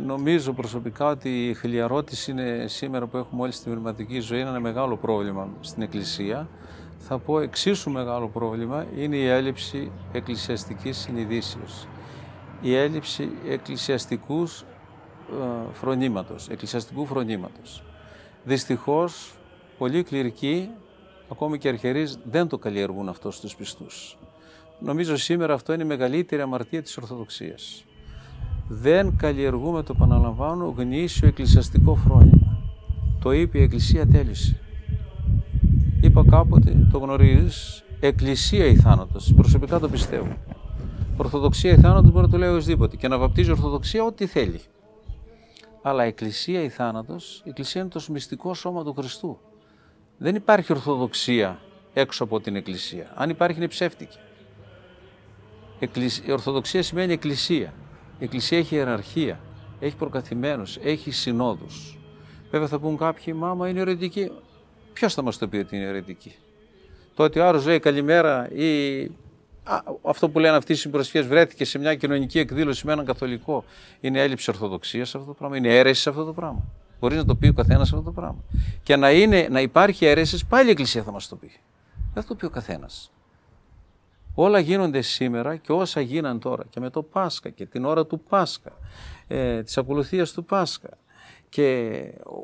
Νομίζω προσωπικά ότι η χιλιαρώτηση είναι σήμερα που έχουμε όλη στην πνευματική ζωή ένα μεγάλο πρόβλημα στην Εκκλησία. Θα πω εξίσου μεγάλο πρόβλημα είναι η έλλειψη εκκλησιαστικής συνειδήσεως. Η έλλειψη εκκλησιαστικού φρονήματος. Δυστυχώς, πολλοί κληρικοί, ακόμη και αρχιερείς, δεν το καλλιεργούν αυτό στους πιστούς. Νομίζω σήμερα αυτό είναι η μεγαλύτερη αμαρτία της Ορθοδοξίας. Δεν καλλιεργούμε, το επαναλαμβάνω, γνήσιο εκκλησιαστικό φρόνημα. Το είπε η Εκκλησία, τέλειωσε. Είπα κάποτε, το γνωρίζεις, Εκκλησία ή θάνατος. Προσωπικά το πιστεύω. Ορθοδοξία ή θάνατος μπορεί να το λέει οσδήποτε και να βαπτίζει Ορθοδοξία ό,τι θέλει. Αλλά Εκκλησία ή θάνατος, η Εκκλησία είναι το μυστικό σώμα του Χριστού. Δεν υπάρχει Ορθοδοξία έξω από την Εκκλησία. Αν υπάρχει είναι ψεύτικη. Η Ορθοδοξία σημαίνει Εκκλησία. Η Εκκλησία έχει ιεραρχία, έχει προκαθημένους, έχει συνόδους. Βέβαια θα πούν κάποιοι, μάμα είναι αιρετική. Ποιος θα μας το πει ότι είναι αιρετική? Το ότι ο άλλος λέει καλημέρα ή αυτό που λένε αυτοί οι συμπροσφυγές βρέθηκε σε μια κοινωνική εκδήλωση με έναν καθολικό, είναι έλλειψη ορθοδοξίας αυτό το πράγμα, είναι αίρεση σε αυτό το πράγμα. Μπορεί να το πει ο καθένας αυτό το πράγμα. Και να υπάρχει αίρεση, πάλι η Εκκλησία θα μας το πει. Δεν θα το πει ο καθένας. Όλα γίνονται σήμερα και όσα γίναν τώρα και με το Πάσχα και την ώρα του Πάσχα, της ακολουθίας του Πάσχα και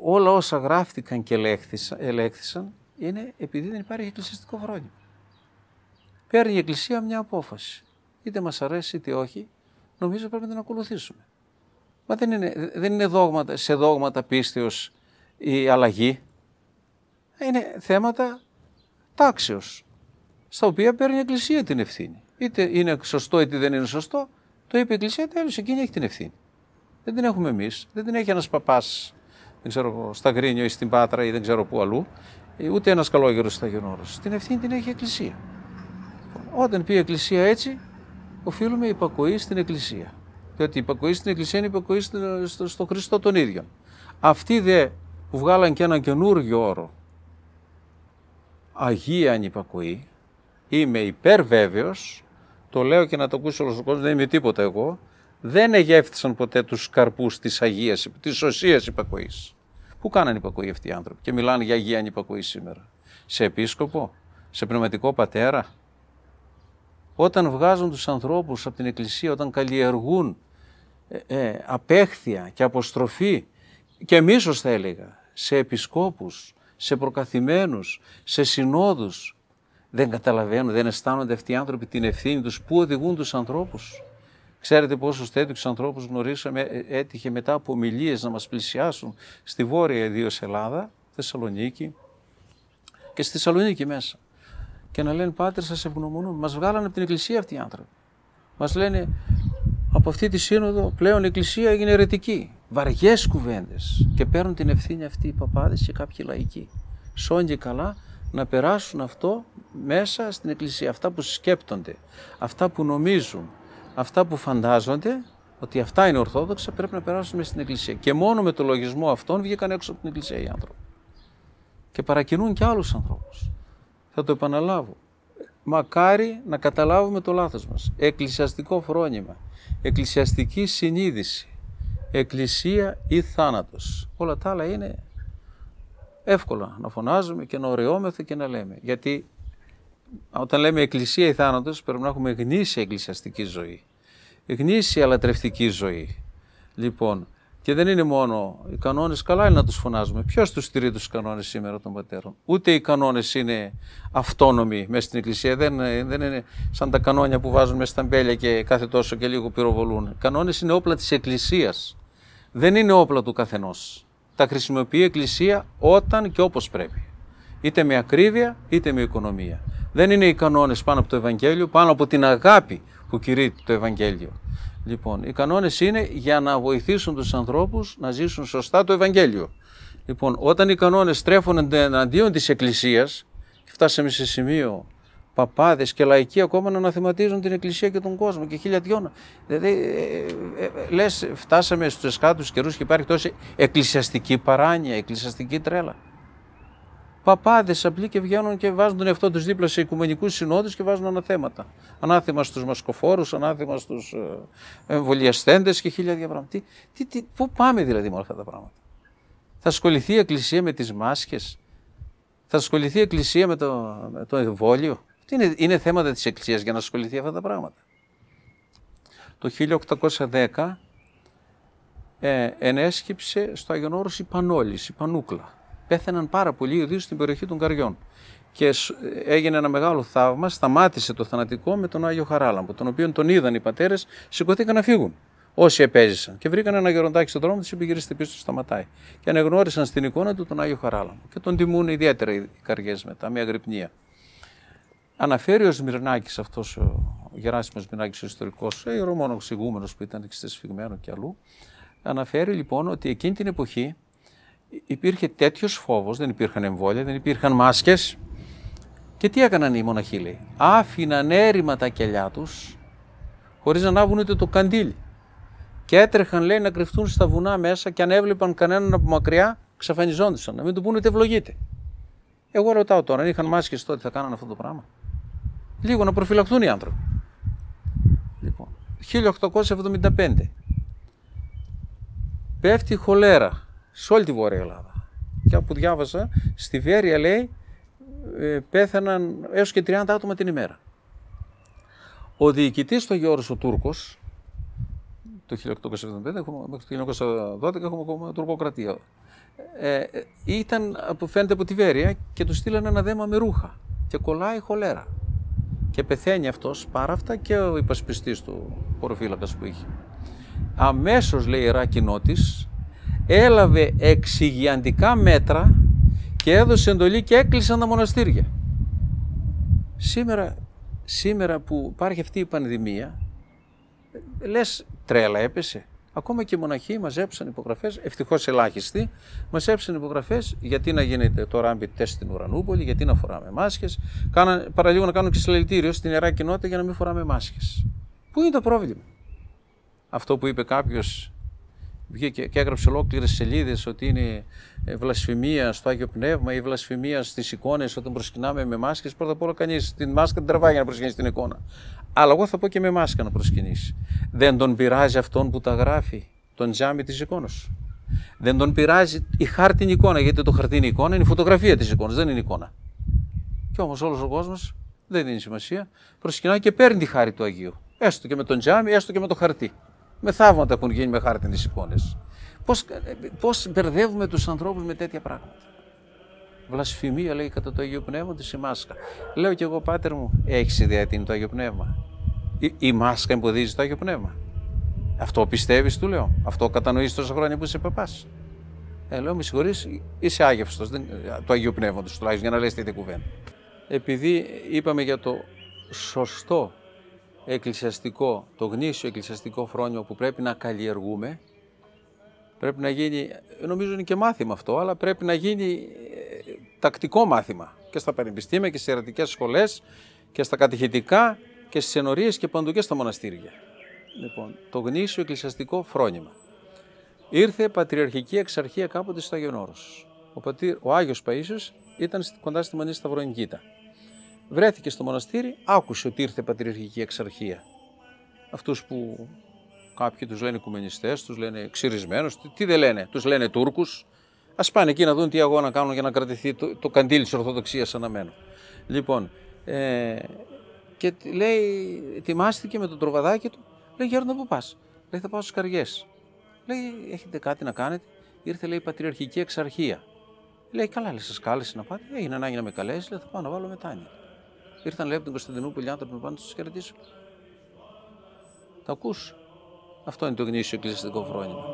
όλα όσα γράφτηκαν και ελέγχθησαν είναι επειδή δεν υπάρχει εκκλησιαστικό φρόνημα. Παίρνει η Εκκλησία μια απόφαση. Είτε μας αρέσει είτε όχι, νομίζω πρέπει να την ακολουθήσουμε. Μα δεν είναι σε δόγματα πίστεως η αλλαγή. Είναι θέματα τάξεως, στα οποία παίρνει η Εκκλησία την ευθύνη. Είτε είναι σωστό είτε δεν είναι σωστό, το είπε η Εκκλησία, τέλος, εκείνη έχει την ευθύνη. Δεν την έχουμε εμείς, δεν την έχει ένας παπάς, δεν ξέρω, στα Γκρίνιο ή στην Πάτρα ή δεν ξέρω πού αλλού, ούτε ένας καλόγερος στα Αγιονόρος. Την ευθύνη την έχει η Εκκλησία. Όταν πει η Εκκλησία έτσι, οφείλουμε υπακοή στην Εκκλησία. Διότι η υπακοή στην Εκκλησία είναι υπακοή στο Χριστό τον ίδιο. Αυτοί δε που βγάλαν και έναν καινούργιο όρο, Αγία ανυπακοή, είμαι υπερβέβαιος, το λέω και να το ακούσει όλος ο κόσμος, δεν είμαι τίποτα εγώ, δεν εγεύθησαν ποτέ τους καρπούς της Αγίας, της σωσίας υπακοής. Πού κάνανε υπακοή αυτοί οι άνθρωποι και μιλάνε για Αγία ανυπακοή σήμερα? Σε επίσκοπο, σε πνευματικό πατέρα? Όταν βγάζουν τους ανθρώπους από την Εκκλησία, όταν καλλιεργούν απέχθεια και αποστροφή και μίσος θα έλεγα, σε επισκόπους, σε προκαθημένους, σε συνόδους, δεν καταλαβαίνουν, δεν αισθάνονται αυτοί οι άνθρωποι την ευθύνη τους, πού οδηγούν τους ανθρώπους? Ξέρετε πόσους τέτοιους ανθρώπους γνωρίσαμε, έτυχε μετά από ομιλίες να μας πλησιάσουν στη Βόρεια ιδίως Ελλάδα, Θεσσαλονίκη και στη Θεσσαλονίκη μέσα. Και να λένε, Πάτερ, σας ευγνωμονούμε. Μας βγάλανε από την Εκκλησία αυτοί οι άνθρωποι. Μας λένε, από αυτή τη σύνοδο πλέον η Εκκλησία έγινε αιρετική. Βαριές κουβέντες. Και παίρνουν την ευθύνη αυτοί οι παπάδες και κάποιοι λαϊκοί. Σόν και καλά να περάσουν αυτό μέσα στην Εκκλησία. Αυτά που σκέπτονται, αυτά που νομίζουν, αυτά που φαντάζονται ότι αυτά είναι ορθόδοξα, πρέπει να περάσουν μέσα στην Εκκλησία. Και μόνο με το λογισμό αυτών βγήκαν έξω από την Εκκλησία οι άνθρωποι. Και παρακινούν και άλλους ανθρώπους. Θα το επαναλάβω. Μακάρι να καταλάβουμε το λάθος μας. Εκκλησιαστικό φρόνημα, εκκλησιαστική συνείδηση, εκκλησία ή θάνατος. Όλα τα άλλα είναι εύκολα να φωνάζουμε και να ωραιόμεθα και να λέμε. Γιατί όταν λέμε εκκλησία ή θάνατος πρέπει να έχουμε γνήσια εκκλησιαστική ζωή, γνήσια λατρευτική ζωή. Λοιπόν, και δεν είναι μόνο οι κανόνες, καλά είναι να τους φωνάζουμε. Ποιος τους στηρεί τους κανόνες σήμερα των πατέρων? Ούτε οι κανόνες είναι αυτόνομοι μέσα στην Εκκλησία. Δεν είναι σαν τα κανόνια που βάζουν μέσα στα μπέλια και κάθε τόσο και λίγο πυροβολούν. Οι κανόνες είναι όπλα της Εκκλησίας. Δεν είναι όπλα του καθενός. Τα χρησιμοποιεί η Εκκλησία όταν και όπως πρέπει. Είτε με ακρίβεια είτε με οικονομία. Δεν είναι οι κανόνες πάνω από το Ευαγγέλιο, πάνω από την αγάπη που κηρύττει το Ευαγγέλιο. Λοιπόν, οι κανόνες είναι για να βοηθήσουν τους ανθρώπους να ζήσουν σωστά το Ευαγγέλιο. Λοιπόν, όταν οι κανόνες στρέφονται εναντίον της Εκκλησίας, και φτάσαμε σε σημείο παπάδες και λαϊκοί ακόμα να αναθεματίζουν την Εκκλησία και τον κόσμο και χιλιαδιώνα. Δηλαδή, λες, φτάσαμε στους εσχάτους καιρούς και υπάρχει τόση εκκλησιαστική παράνοια, εκκλησιαστική τρέλα. παπάδες απλοί και βγαίνουν και βάζουν τον εαυτό τους δίπλα σε οικουμενικούς συνόδους και βάζουν αναθέματα. Ανάθεμα στους μασκοφόρους, ανάθεμα στους εμβολιαστέντες και χίλια πράγματα. Πού πάμε δηλαδή με όλα αυτά τα πράγματα? Θα ασχοληθεί η Εκκλησία με τις μάσκες? Θα ασχοληθεί η Εκκλησία με το εμβόλιο? Είναι θέματα της Εκκλησίας για να ασχοληθεί αυτά τα πράγματα. Το 1810 ενέσκυψε στο Άγιον Όρος η Πανόλης, η Πανούκλα. Πέθαναν πάρα πολλοί, ιδίως στην περιοχή των Καριών. Και έγινε ένα μεγάλο θαύμα, σταμάτησε το θανατικό με τον Άγιο Χαράλαμπο, τον οποίο τον είδαν οι πατέρες, σηκωθήκαν να φύγουν. Όσοι επέζησαν. Και βρήκαν ένα γεροντάκι στον δρόμο, του είπε: γυρίστε πίσω, σταματάει. Και ανεγνώρισαν στην εικόνα του τον Άγιο Χαράλαμπο. Και τον τιμούν ιδιαίτερα οι Καριές μετά, με αγρυπνία. Αναφέρει ο Σμυρνάκης, αυτός ο Γεράσιμος Σμυρνάκης, ο ιστορικός, ιερομόναχος ηγούμενος που ήταν σφιγμένο και αλλού. Αναφέρει λοιπόν ότι εκείνη την εποχή υπήρχε τέτοιος φόβος, δεν υπήρχαν εμβόλια, δεν υπήρχαν μάσκες. Και τι έκαναν οι μοναχοί, λέει? Άφηναν έρημα τα κελιά τους, χωρίς να ανάβουν ούτε το καντήλι. Και έτρεχαν, λέει, να κρυφτούν στα βουνά μέσα και αν έβλεπαν κανέναν από μακριά, ξαφανιζόντουσαν, να μην του πούνε ότι ευλογείται. Εγώ ρωτάω τώρα, αν είχαν μάσκες τότε θα κάνανε αυτό το πράγμα? Λίγο να προφυλαχθούν οι άνθρωποι. Λοιπόν, 1875 πέφτει χολέρα σε όλη τη Βόρεια Ελλάδα. Και από που διάβασα, στη Βέρεια, λέει, πέθαναν έως και 30 άτομα την ημέρα. Ο διοικητής του Αγίου Όρους, ο Τούρκος, το 1875, μέχρι το 1912 έχουμε ακόμα τουρκοκρατία. Φαίνεται από τη Βέρεια και του στείλανε ένα δέμα με ρούχα και κολλάει χολέρα. Και πεθαίνει αυτός πάρα αυτά και ο υπασπιστής του χωροφύλακας που είχε. Αμέσως, λέει, η Ιερά Κοινότης έλαβε εξυγιαντικά μέτρα και έδωσε εντολή και έκλεισαν τα μοναστήρια. Σήμερα που υπάρχει αυτή η πανδημία, λες τρέλα έπεσε? Ακόμα και οι μοναχοί μαζέψαν υπογραφές, ευτυχώς ελάχιστοι, μαζέψαν υπογραφές γιατί να γίνεται το rapid test στην Ουρανούπολη, γιατί να φοράμε μάσκες. Παραλίγο να κάνουν και συλλαλητήριο στην Ιερά Κοινότητα για να μην φοράμε μάσκες. Πού είναι το πρόβλημα? Αυτό που είπε κάποιος, βγήκε και έγραψε ολόκληρες σελίδες ότι είναι βλασφημία στο Άγιο Πνεύμα ή βλασφημία στις εικόνες όταν προσκυνάμε με μάσκες. Πρώτα απ' όλα, κανείς την μάσκα την τραβάει για να προσκυνήσει την εικόνα. Αλλά εγώ θα πω και με μάσκα να προσκυνήσει. Δεν τον πειράζει αυτόν που τα γράφει, τον τζάμι της εικόνας? Δεν τον πειράζει η χάρτινη εικόνα? Γιατί το χαρτίνη εικόνα είναι η φωτογραφία της εικόνας, δεν είναι εικόνα. Κι όμως όλος ο κόσμος δεν δίνει σημασία, προσκυνάει και παίρνει τη χάρη του Αγίου. Έστω και με τον τζάμι, έστω και με το χαρτί. Με θαύματα που έχουν γίνει με χάρτινες εικόνες. Πώς μπερδεύουμε τους ανθρώπους με τέτοια πράγματα? Βλασφημία, λέει, κατά το Αγίο Πνεύμα της η μάσκα. Λέω κι εγώ, πάτερ μου, έχεις ιδέα τι είναι το Αγίο Πνεύμα? Η μάσκα εμποδίζει το Άγιο Πνεύμα? Αυτό πιστεύεις, του λέω? Αυτό κατανοείς τόσα χρόνια που είσαι παπάς? Λέω, με συγχωρείς, είσαι άγευστος του Αγίου Πνεύματος τουλάχιστον για να λες τέτοια κουβέντα. Επειδή είπαμε για το σωστό εκκλησιαστικό, το γνήσιο εκκλησιαστικό φρόνημα που πρέπει να καλλιεργούμε, πρέπει να γίνει, νομίζω είναι και μάθημα αυτό, αλλά πρέπει να γίνει τακτικό μάθημα και στα πανεπιστήμια και στις ιερατικές σχολές και στα κατηχητικά και στις ενορίες και παντού και στα μοναστήρια. Λοιπόν, το γνήσιο εκκλησιαστικό φρόνημα. Ήρθε πατριαρχική εξαρχία κάποτε στο Άγιον Όρος. Ο Άγιος Παΐσιος ήταν κοντά στη Μονή Σταυροενικήτα. Βρέθηκε στο μοναστήρι, άκουσε ότι ήρθε πατριαρχική εξαρχία. Αυτούς που κάποιοι τους λένε οικουμενιστές, τους λένε ξυρισμένους, τι δεν λένε, τους λένε Τούρκους. Ας πάνε εκεί να δουν τι αγώνα κάνουν για να κρατηθεί το καντήλι της Ορθοδοξίας αναμένο. Λοιπόν, και λέει, ετοιμάστηκε με το τροβαδάκι του, λέει, γέροντα, πού πας? Λέει, θα πάω στις Καριές. Λέει, έχετε κάτι να κάνετε? Ήρθε, λέει, πατριαρχική εξαρχία. Λέει, καλά, λέει, σας κάλεσε να πάτε? Έγινε ανάγκη να με καλέσει, λέει, θα πάω να βάλω μετάνοια. Ήρθαν, λέει, από την Κωνσταντινούπολη άνθρωποι να πάνε να τους χαιρετήσουν. Τα ακούς? Αυτό είναι το γνήσιο εκκλησιαστικό φρόνημα.